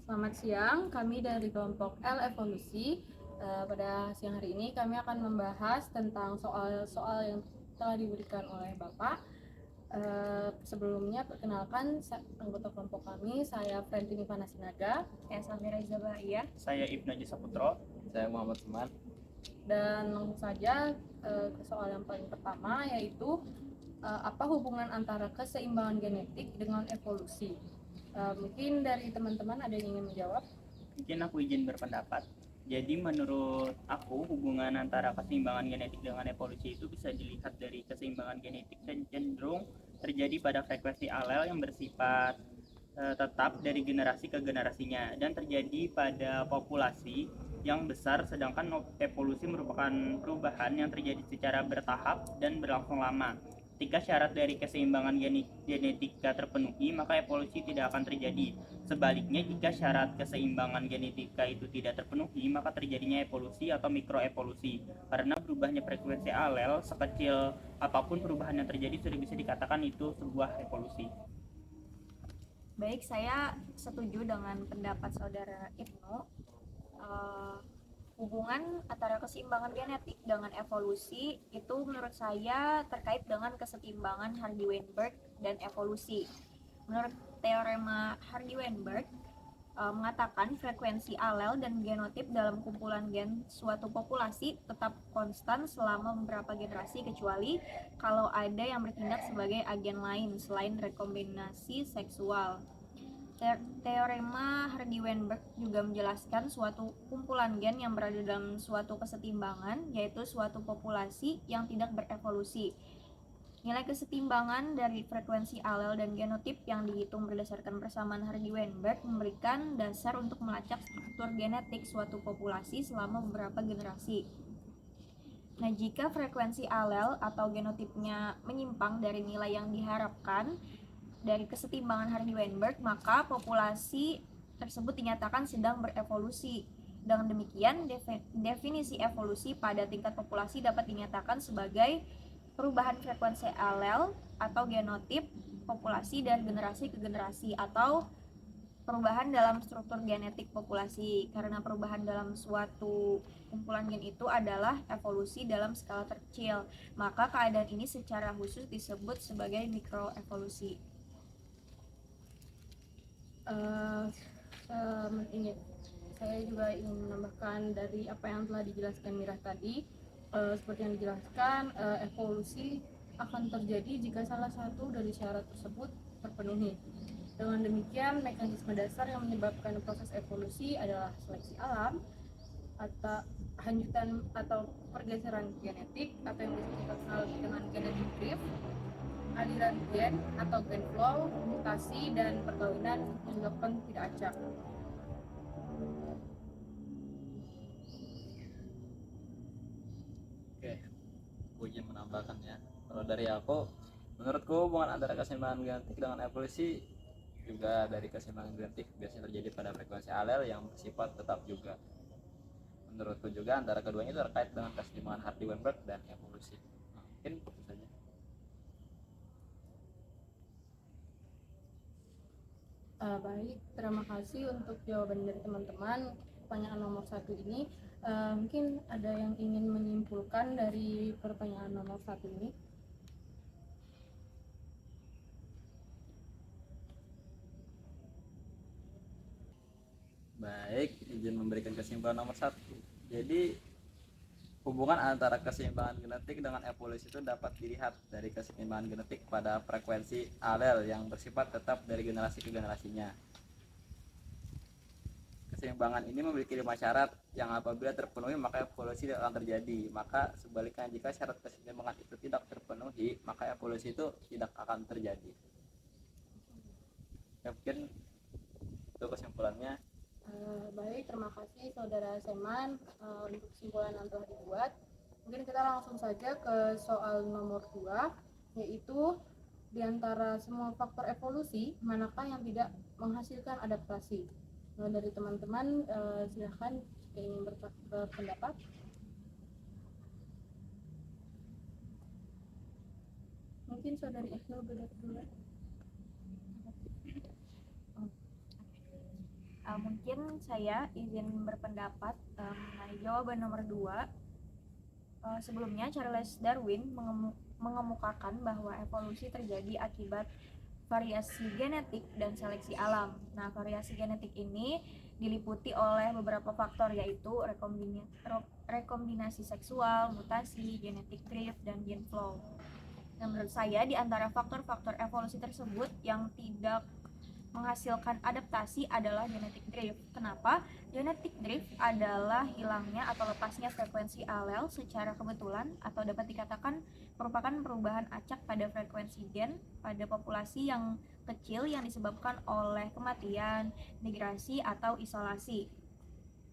Selamat siang, kami dari kelompok L Evolusi. Pada siang hari ini kami akan membahas tentang soal-soal yang telah diberikan oleh Bapak. Sebelumnya perkenalkan anggota kelompok kami, saya Frentini Panasinaga, Saya Samira Izabahia. Saya Ibnu Haji Saputro. Saya Muhammad Seman. Dan langsung saja ke soal yang paling pertama, yaitu apa hubungan antara keseimbangan genetik dengan evolusi. Mungkin dari teman-teman ada yang ingin menjawab? Mungkin aku izin berpendapat. Jadi menurut aku hubungan antara keseimbangan genetik dengan evolusi itu bisa dilihat dari keseimbangan genetik dan cenderung terjadi pada frekuensi alel yang bersifat tetap dari generasi ke generasinya dan terjadi pada populasi yang besar, sedangkan evolusi merupakan perubahan yang terjadi secara bertahap dan berlangsung lama. Ketika syarat dari keseimbangan genetika terpenuhi, maka evolusi tidak akan terjadi. Sebaliknya, jika syarat keseimbangan genetika itu tidak terpenuhi, maka terjadinya evolusi atau mikroevolusi. Karena berubahnya frekuensi alel sekecil apapun perubahan yang terjadi sudah bisa dikatakan itu sebuah evolusi. Baik, saya setuju dengan pendapat saudara Ibnu. Hubungan antara keseimbangan genetik dengan evolusi itu menurut saya terkait dengan kesetimbangan Hardy-Weinberg dan evolusi. Menurut teorema Hardy-Weinberg mengatakan frekuensi alel dan genotip dalam kumpulan gen suatu populasi tetap konstan selama beberapa generasi, kecuali kalau ada yang bertindak sebagai agen lain selain rekombinasi seksual. Teorema Hardy-Weinberg juga menjelaskan suatu kumpulan gen yang berada dalam suatu kesetimbangan, yaitu suatu populasi yang tidak berevolusi. Nilai kesetimbangan dari frekuensi alel dan genotip yang dihitung berdasarkan persamaan Hardy-Weinberg memberikan dasar untuk melacak struktur genetik suatu populasi selama beberapa generasi. Nah, jika frekuensi alel atau genotipnya menyimpang dari nilai yang diharapkan dari kesetimbangan Hardy-Weinberg, maka populasi tersebut dinyatakan sedang berevolusi. Dengan demikian, definisi evolusi pada tingkat populasi dapat dinyatakan sebagai perubahan frekuensi alel atau genotip populasi dari generasi ke generasi, atau perubahan dalam struktur genetik populasi. Karena perubahan dalam suatu kumpulan gen itu adalah evolusi dalam skala terkecil, maka keadaan ini secara khusus disebut sebagai mikroevolusi. Saya juga ingin menambahkan dari apa yang telah dijelaskan Mirah tadi. Seperti yang dijelaskan, evolusi akan terjadi jika salah satu dari syarat tersebut terpenuhi. Dengan demikian, mekanisme dasar yang menyebabkan proses evolusi adalah seleksi alam, atau hanyutan atau pergeseran genetik, atau yang disebut dengan genetic drift, aliran gen atau gen flow, mutasi, dan perkawinan yang dilakukan tidak acak. Oke, aku izin menambahkan ya. Kalau dari aku, menurutku hubungan antara keseimbangan genetik dengan evolusi juga dari keseimbangan genetik biasanya terjadi pada frekuensi alel yang bersifat tetap juga. Menurutku juga antara keduanya terkait dengan keseimbangan Hardy-Weinberg dan evolusi. Mungkin itu saja. Baik, terima kasih untuk jawaban dari teman-teman. Pertanyaan nomor 1 ini, mungkin ada yang ingin menyimpulkan dari pertanyaan nomor 1 ini? Baik, izin memberikan kesimpulan nomor 1. Jadi hubungan antara keseimbangan genetik dengan evolusi itu dapat dilihat dari keseimbangan genetik pada frekuensi alel yang bersifat tetap dari generasi ke generasinya. Keseimbangan ini memiliki 5 syarat yang apabila terpenuhi maka evolusi tidak akan terjadi. Maka sebaliknya, jika syarat keseimbangan itu tidak terpenuhi, maka evolusi itu tidak akan terjadi. Ya, mungkin itu kesimpulannya. Baik, terima kasih saudara Seman untuk kesimpulan yang telah dibuat. Mungkin kita langsung saja ke soal nomor 2, yaitu di antara semua faktor evolusi, manakah yang tidak menghasilkan adaptasi? Dari teman-teman, silahkan jika ingin berpendapat. Mungkin saudari Ibnu dulu. Mungkin saya izin berpendapat mengenai jawaban nomor 2. Sebelumnya Charles Darwin mengemukakan bahwa evolusi terjadi akibat variasi genetik dan seleksi alam. Nah, variasi genetik ini diliputi oleh beberapa faktor, yaitu rekombinasi seksual, mutasi, genetic drift, dan gene flow. Dan menurut saya di antara faktor-faktor evolusi tersebut yang tidak menghasilkan adaptasi adalah genetic drift. Kenapa? Genetic drift adalah hilangnya atau lepasnya frekuensi alel secara kebetulan atau dapat dikatakan merupakan perubahan acak pada frekuensi gen pada populasi yang kecil yang disebabkan oleh kematian, migrasi, atau isolasi.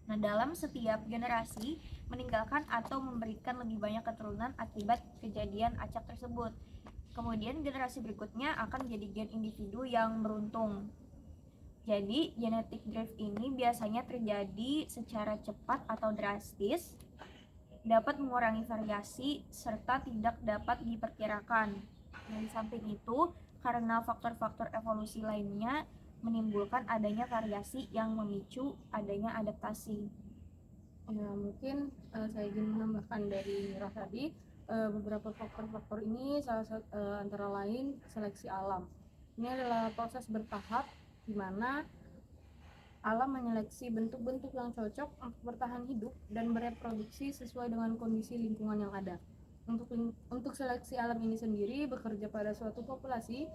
Nah, dalam setiap generasi meninggalkan atau memberikan lebih banyak keturunan akibat kejadian acak tersebut. Kemudian generasi berikutnya akan menjadi gen individu yang beruntung. Jadi genetic drift ini biasanya terjadi secara cepat atau drastis, dapat mengurangi variasi, serta tidak dapat diperkirakan. Nah, di samping itu, karena faktor-faktor evolusi lainnya menimbulkan adanya variasi yang memicu adanya adaptasi. Ya, mungkin saya ingin menambahkan dari Mirah tadi, beberapa faktor-faktor ini antara lain seleksi alam. Ini adalah proses bertahap di mana alam menyeleksi bentuk-bentuk yang cocok untuk bertahan hidup dan bereproduksi sesuai dengan kondisi lingkungan yang ada. Untuk seleksi alam ini sendiri bekerja pada suatu populasi,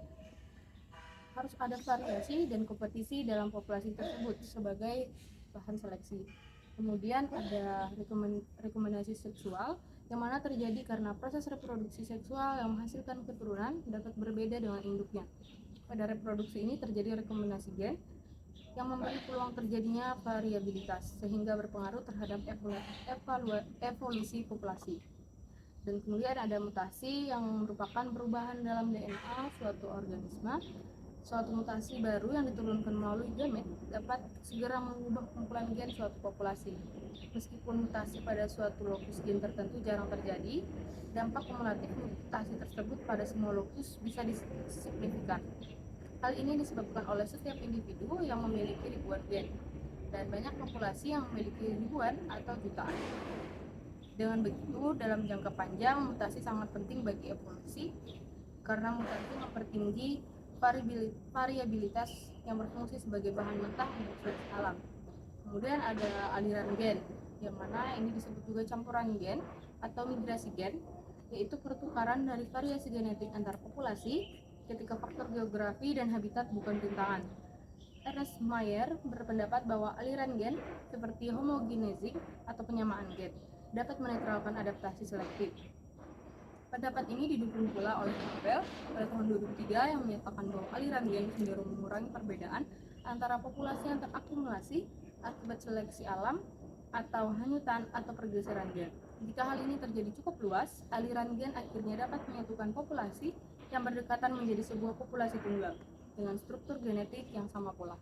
harus ada variasi dan kompetisi dalam populasi tersebut sebagai bahan seleksi. Kemudian ada rekomendasi seksual yang mana terjadi karena proses reproduksi seksual yang menghasilkan keturunan dapat berbeda dengan induknya. Pada reproduksi ini terjadi rekombinasi gen yang memberi peluang terjadinya variabilitas sehingga berpengaruh terhadap evolusi populasi. Dan kemudian ada mutasi yang merupakan perubahan dalam DNA suatu organisme. Suatu mutasi baru yang diturunkan melalui gamet dapat segera mengubah kumpulan gen suatu populasi. Meskipun mutasi pada suatu lokus gen tertentu jarang terjadi, dampak kumulatif mutasi tersebut pada semua lokus bisa signifikan. Hal ini disebabkan oleh setiap individu yang memiliki ribuan gen, dan banyak populasi yang memiliki ribuan atau jutaan. Dengan begitu, dalam jangka panjang, mutasi sangat penting bagi evolusi, karena mutasi mempertinggi variabilitas yang berfungsi sebagai bahan mentah untuk seleksi alam. Kemudian ada aliran gen, yang mana ini disebut juga campuran gen atau migrasi gen, yaitu pertukaran dari variasi genetik antar populasi ketika faktor geografi dan habitat bukan rintangan. Ernest Mayr berpendapat bahwa aliran gen seperti homogenesis atau penyamaan gen dapat menetralkan adaptasi selektif. Pendapat ini didukung pula oleh Campbell pada tahun 2003 yang menyatakan bahwa aliran gen cenderung mengurangi perbedaan antara populasi yang terakumulasi akibat seleksi alam atau hanyutan atau pergeseran gen. Jika hal ini terjadi cukup luas, aliran gen akhirnya dapat menyatukan populasi yang berdekatan menjadi sebuah populasi tunggal dengan struktur genetik yang sama pula.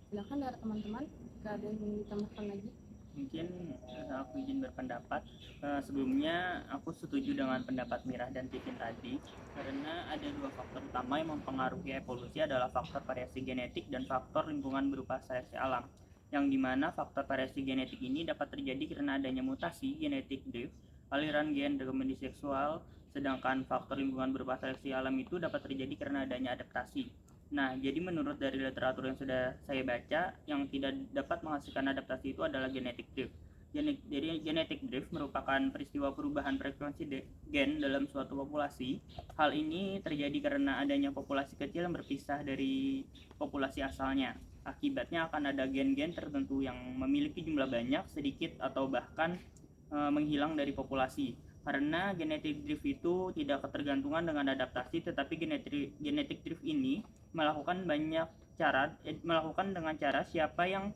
Silakan dari teman-teman jika ada yang ingin ditambahkan lagi. Mungkin aku izin berpendapat. Sebelumnya aku setuju dengan pendapat Mirah dan Titin tadi, karena ada dua faktor utama yang mempengaruhi evolusi adalah faktor variasi genetik dan faktor lingkungan berupa seleksi alam, yang dimana faktor variasi genetik ini dapat terjadi karena adanya mutasi genetik drift, aliran gen, rekombinasi seksual, sedangkan faktor lingkungan berupa seleksi alam itu dapat terjadi karena adanya adaptasi. Nah, jadi menurut dari literatur yang sudah saya baca, yang tidak dapat menghasilkan adaptasi itu adalah genetic drift. Jadi genetic drift merupakan peristiwa perubahan frekuensi gen dalam suatu populasi. Hal ini terjadi karena adanya populasi kecil yang berpisah dari populasi asalnya. Akibatnya akan ada gen-gen tertentu yang memiliki jumlah banyak, sedikit, atau bahkan menghilang dari populasi. Karena genetic drift itu tidak ketergantungan dengan adaptasi, tetapi genetic drift ini melakukan dengan cara siapa yang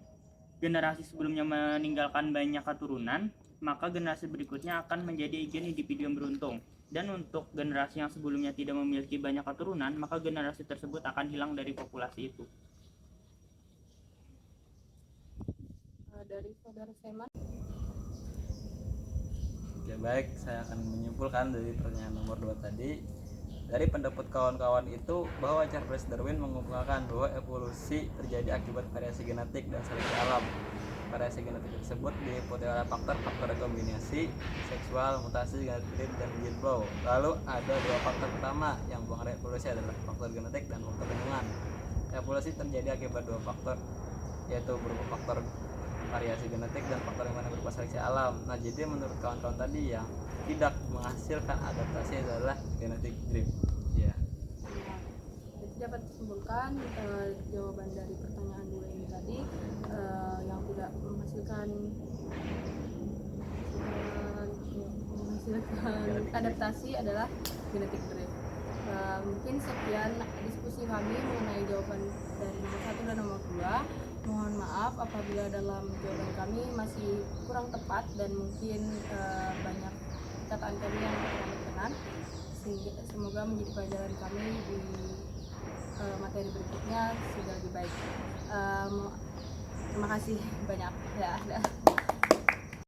generasi sebelumnya meninggalkan banyak keturunan, maka generasi berikutnya akan menjadi gen individu yang beruntung. Dan untuk generasi yang sebelumnya tidak memiliki banyak keturunan, maka generasi tersebut akan hilang dari populasi itu. Dari saudara Seman. Oke, baik, saya akan menyimpulkan dari pertanyaan nomor 2 tadi. Dari pendapat kawan-kawan itu bahwa Charles Darwin mengemukakan bahwa evolusi terjadi akibat variasi genetik dan seleksi alam. Variasi genetik tersebut diikuti oleh faktor-faktor rekombinasi, seksual, mutasi, genetik, dan gene flow. Lalu ada dua faktor utama yang mempengaruhi evolusi adalah faktor genetik dan faktor lingkungan. Evolusi terjadi akibat dua faktor, yaitu berupa faktor variasi genetik dan faktor lingkungan berupa seleksi alam. Nah, jadi menurut kawan-kawan tadi yang tidak menghasilkan adaptasi adalah genetic drift. Ya. Jadi dapat disimpulkan jawaban dari pertanyaan dua ini tadi, yang tidak menghasilkan adaptasi adalah genetic drift. Mungkin sekian diskusi kami mengenai jawaban dari nomor 1 dan nomor 2. Mohon maaf apabila dalam jawaban kami masih kurang tepat dan mungkin banyak perkataan kami yang kurang berkenan. Semoga menjadi pelajaran kami di materi berikutnya sehingga lebih baik. Terima kasih banyak ya.